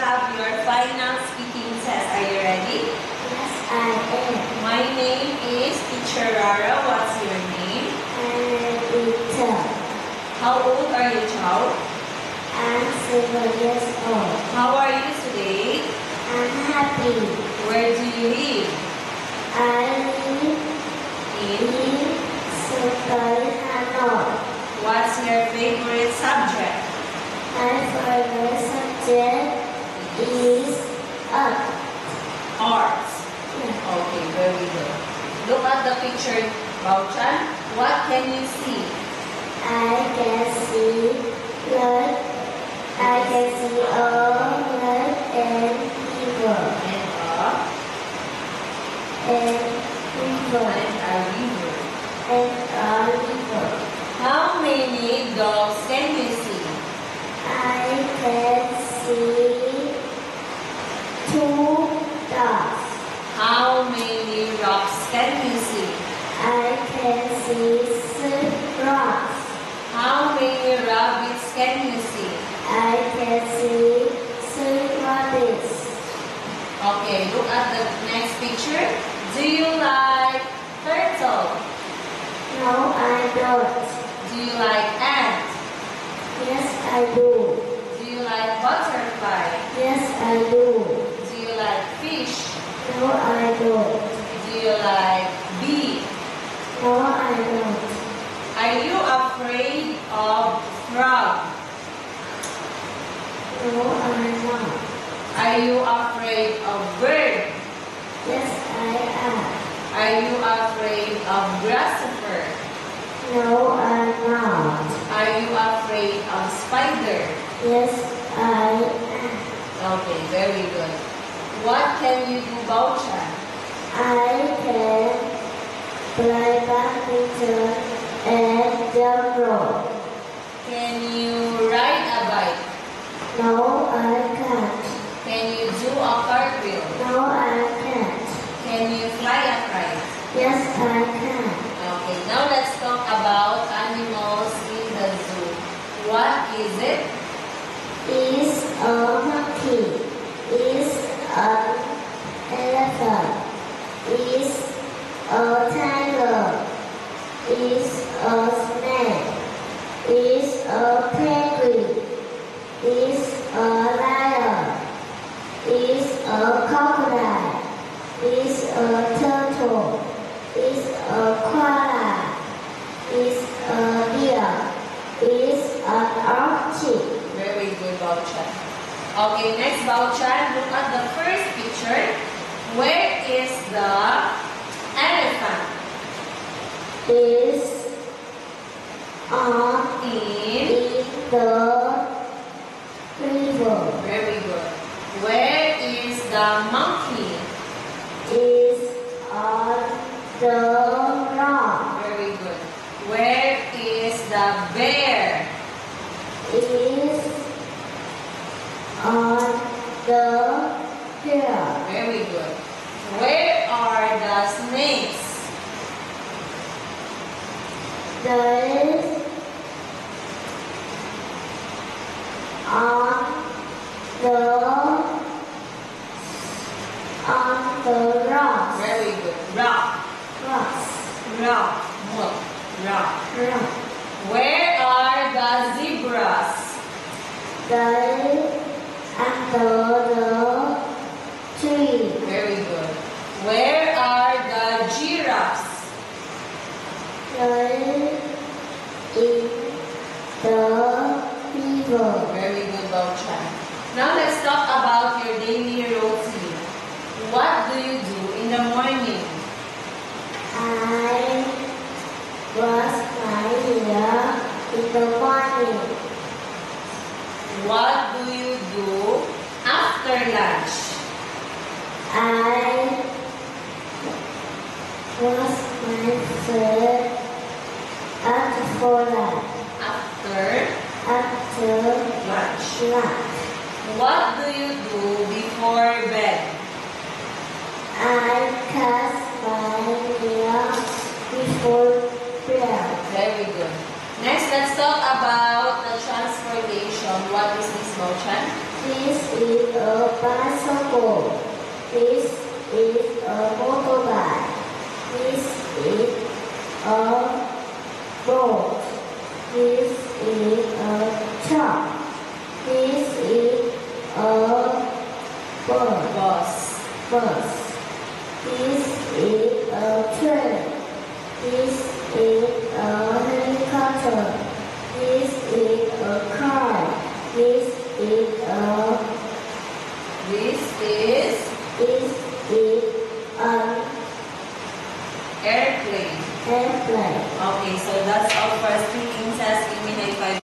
have your final speaking test. Are you ready? Yes, I am. My name is Teacher Rara. What's your name? I'm Peter. How old are you, child? I'm 7 years old. How are you today? I'm happy. Where do you live? I live in Sultan Hanoi. What's your favorite subject? My favorite subject is art. Arts. Okay, very good. Look at the picture, Bao-chan. What can you see? I can see blood. I can see all blood and fever. And And a river. How many dogs can you see? I can see 2 dogs. How many rocks can you see? I can see 6 rocks. How many rabbits can you see? I can see 6 rabbits. Okay, look at the next picture. Do you like turtle? No, I don't. Do you like ant? Yes, I do. Do you like butterfly? Yes, I do. Do you like fish? No, I don't. Do you like bee? No, I don't. Are you afraid of frog? No, I'm not. Are you afraid of bird? Yes, I am. Are you afraid of grasshopper? No, I'm not. Are you afraid of spider? Yes, I am. Okay, very good. What can you do, Bao-chan? I can play badminton and jump rope. Can you ride a bike? No, I can't. Can you do a cartwheel? No, I can't. Can you fly a kite? Yes, I can. Okay, now let's talk about animals in the zoo. What is it? Is a monkey. Is an elephant. Is a tiger. Is a snake. Is a penguin. Is a lion. Is a crocodile. Is a turtle. Is a koala. Is a deer. Is an orchid. Very good, Bao-chan. Okay, next, Bao-chan, look at the first picture. Where is the elephant? Is on In. the river. Very good. Where is the monkey? Is on the rock. Very good. Where is the bear? Is on the hill. Very good. Where are the snakes? Is on the rocks. Very good. Rock. Rocks. Rock. What? Rock. Rock. Where are the zebras? Is under the tree. Very good. Where are the giraffes? Is in the river. Very good, Bao-chan. Now let's talk about your daily routine. What do you do in the morning? I brush my hair in the morning. What do you do after lunch? I wash my face after lunch. After lunch. Lunch. What do you do before bed? I cut my hair before bed. Very good. Next, let's talk about the transportation What is this, Bao-chan? This is a bicycle. This is a motorbike. This is a boat. This is a truck. This is a Boss. bus. This is a train. This is a helicopter. This is a car. This is an Airplane. airplane. Okay, so that's all for speaking test. Give me 5